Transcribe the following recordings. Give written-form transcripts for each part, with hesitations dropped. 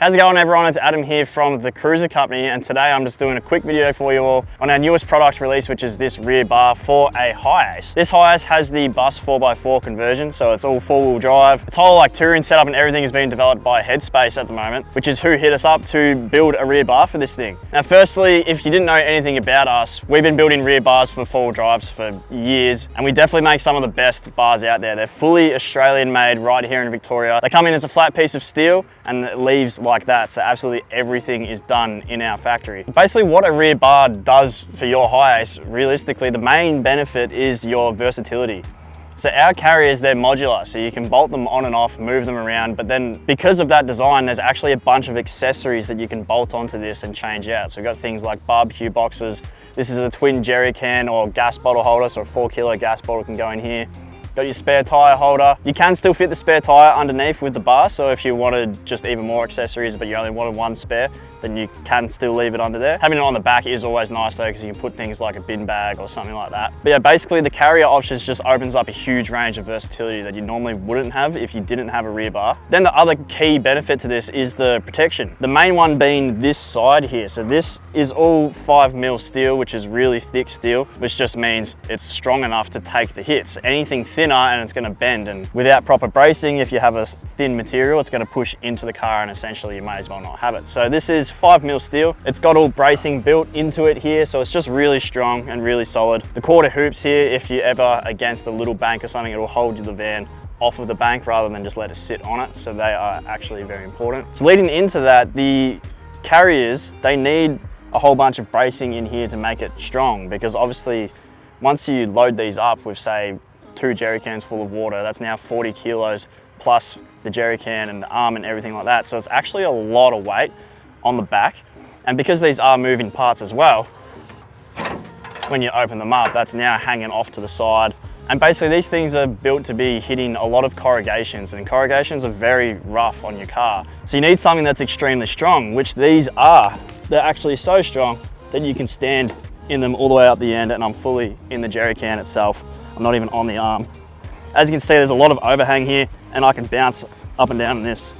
How's it going, everyone? It's Adam here from the Cruiser Company, and today I'm just doing a quick video for you all on our newest product release, which is this rear bar for a Hiace. This Hiace has the bus 4x4 conversion, so it's all four-wheel drive. Its whole touring setup and everything is being developed by Headspace at the moment, which is who hit us up to build a rear bar for this thing. Now, firstly, if you didn't know anything about us, we've been building rear bars for four-wheel drives for years, and we definitely make some of the best bars out there. They're fully Australian made right here in Victoria. They come in as a flat piece of steel and it leaves like that, so absolutely everything is done in our factory. Basically, what a rear bar does for your Hiace, realistically, the main benefit is your versatility. So our carriers, they're modular, so you can bolt them on and off, move them around, but then because of that design, there's actually a bunch of accessories that you can bolt onto this and change out. So we've got things like barbecue boxes. This is a twin jerry can or gas bottle holder, so a 4-kilo gas bottle can go in here. Got your spare tire holder. You can still fit the spare tire underneath with the bar, so if you wanted just even more accessories but you only wanted one spare, then you can still leave it under there. Having it on the back is always nice though, because you can put things like a bin bag or something like that. But yeah, basically the carrier options just opens up a huge range of versatility that you normally wouldn't have if you didn't have a rear bar. Then the other key benefit to this is the protection. The main one being this side here. So this is all 5mm steel, which is really thick steel, which just means it's strong enough to take the hits. Anything thinner and it's going to bend, and without proper bracing, if you have a thin material, it's going to push into the car and essentially you may as well not have it. So this is 5mm steel. It's got all bracing built into it here, so it's just really strong and really solid. The quarter hoops here, if you're ever against a little bank or something, it will hold the van off of the bank rather than just let it sit on it, so they are actually very important. So leading into that, the carriers, they need a whole bunch of bracing in here to make it strong, because obviously once you load these up with, say, 2 jerry cans full of water, that's now 40 kilos plus the jerry can and the arm and everything like that. So it's actually a lot of weight on the back. And because these are moving parts as well, when you open them up, that's now hanging off to the side. And basically these things are built to be hitting a lot of corrugations, and corrugations are very rough on your car. So you need something that's extremely strong, which these are. They're actually so strong that you can stand in them all the way up the end, and I'm fully in the jerry can itself. I'm not even on the arm. As you can see, there's a lot of overhang here, and I can bounce up and down this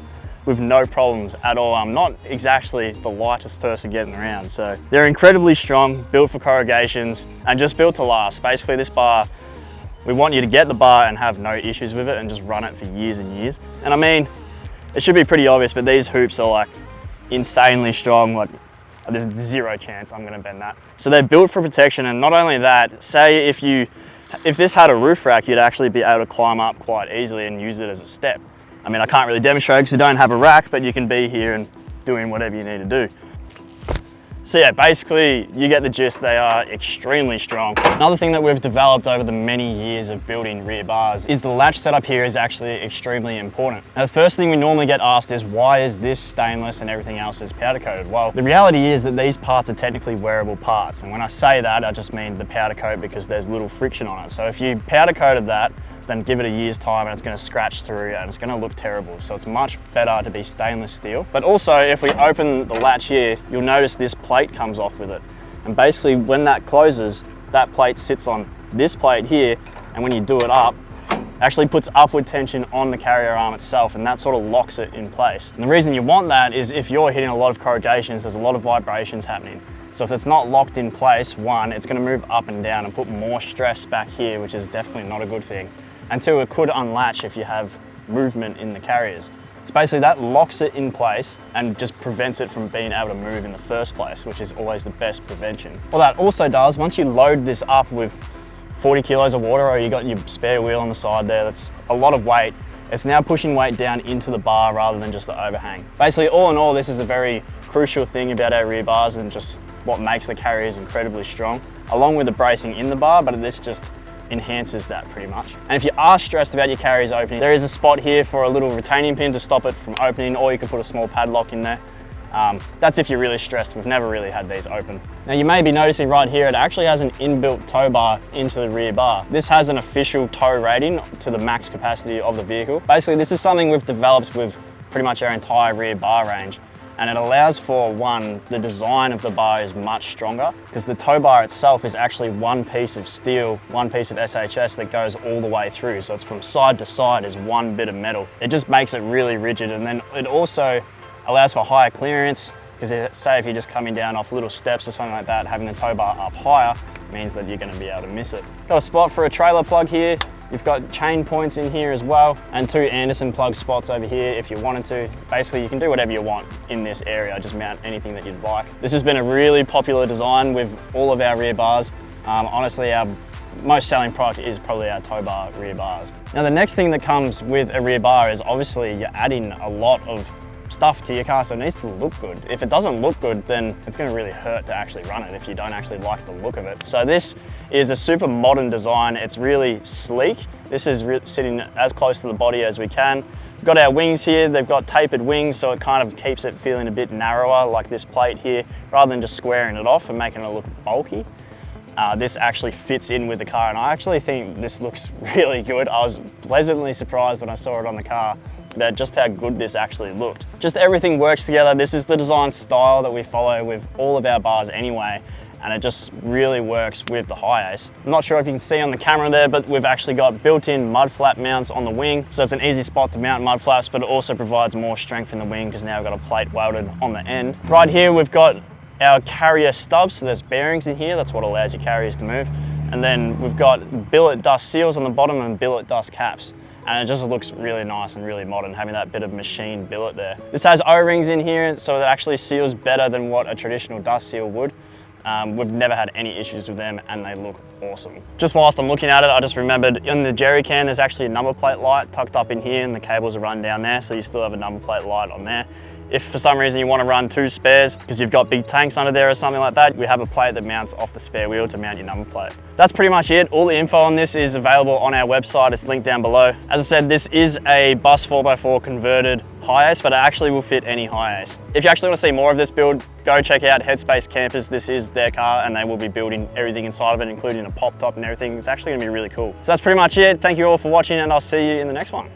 with no problems at all. I'm not exactly the lightest person getting around, so they're incredibly strong, built for corrugations, and just built to last. Basically, this bar, we want you to get the bar and have no issues with it and just run it for years and years. And I mean, it should be pretty obvious, but these hoops are like insanely strong. Like, there's zero chance I'm gonna bend that. So they're built for protection, and not only that, say if this had a roof rack, you'd actually be able to climb up quite easily and use it as a step. I mean, I can't really demonstrate because we don't have a rack, but you can be here and doing whatever you need to do. So yeah, basically you get the gist. They are extremely strong. Another thing that we've developed over the many years of building rear bars is the latch setup here is actually extremely important. Now, the first thing we normally get asked is, why is this stainless and everything else is powder coated? Well, the reality is that these parts are technically wearable parts. And when I say that, I just mean the powder coat, because there's little friction on it. So if you powder coated that, then give it a year's time and it's going to scratch through and it's going to look terrible. So it's much better to be stainless steel. But also, if we open the latch here, you'll notice this plate comes off with it. And basically when that closes, that plate sits on this plate here, and when you do it up, it actually puts upward tension on the carrier arm itself, and that sort of locks it in place. And the reason you want that is if you're hitting a lot of corrugations, there's a lot of vibrations happening. So if it's not locked in place, one, it's going to move up and down and put more stress back here, which is definitely not a good thing. And two, it could unlatch if you have movement in the carriers. So basically that locks it in place and just prevents it from being able to move in the first place, which is always the best prevention. What that also does, once you load this up with 40 kilos of water, or you got your spare wheel on the side there, that's a lot of weight. It's now pushing weight down into the bar rather than just the overhang. Basically, all in all, this is a very crucial thing about our rear bars and just what makes the carriers incredibly strong, along with the bracing in the bar, but this just enhances that pretty much. And if you are stressed about your carriers opening, there is a spot here for a little retaining pin to stop it from opening, or you can put a small padlock in there. That's if you're really stressed. We've never really had these open. Now you may be noticing right here, it actually has an inbuilt tow bar into the rear bar. This has an official tow rating to the max capacity of the vehicle. Basically, this is something we've developed with pretty much our entire rear bar range. And it allows for, one, the design of the bar is much stronger, because the tow bar itself is actually one piece of steel, one piece of SHS that goes all the way through. So it's from side to side is one bit of metal. It just makes it really rigid. And then it also Allows for higher clearance, because say if you're just coming down off little steps or something like that, having the tow bar up higher means that you're going to be able to miss it. Got a spot for a trailer plug here. You've got chain points in here as well, and 2 Anderson plug spots over here if you wanted to. Basically, you can do whatever you want in this area, just mount anything that you'd like. This has been a really popular design with all of our rear bars. Honestly, our most selling product is probably our tow bar rear bars. Now, the next thing that comes with a rear bar is obviously you're adding a lot of stuff to your car, so it needs to look good. If it doesn't look good, then it's going to really hurt to actually run it if you don't actually like the look of it. So this is a super modern design. It's really sleek. This is sitting as close to the body as we can. We've got our wings here. They've got tapered wings, so it kind of keeps it feeling a bit narrower, like this plate here, rather than just squaring it off and making it look bulky. This actually fits in with the car, and I actually think this looks really good. I was pleasantly surprised when I saw it on the car about just how good this actually looked. Just everything works together. This is the design style that we follow with all of our bars anyway, and it just really works with the Hiace. I'm not sure if you can see on the camera there, but we've actually got built-in mud flap mounts on the wing, so it's an easy spot to mount mud flaps, but it also provides more strength in the wing because now we've got a plate welded on the end. Right here we've got our carrier stubs, so there's bearings in here. That's what allows your carriers to move. And then we've got billet dust seals on the bottom and billet dust caps. And it just looks really nice and really modern, having that bit of machine billet there. This has O-rings in here, so it actually seals better than what a traditional dust seal would. We've never had any issues with them, and they look awesome. Just whilst I'm looking at it, I just remembered in the jerry can, there's actually a number plate light tucked up in here, and the cables are run down there, so you still have a number plate light on there. If for some reason you want to run 2 spares because you've got big tanks under there or something like that, we have a plate that mounts off the spare wheel to mount your number plate. That's pretty much it. All the info on this is available on our website. It's linked down below. As I said, this is a bus 4x4 converted Hiace, but it actually will fit any Hiace. If you actually want to see more of this build, go check out Headspace Campers. This is their car, and they will be building everything inside of it, including a pop top and everything. It's actually going to be really cool. So that's pretty much it. Thank you all for watching, and I'll see you in the next one.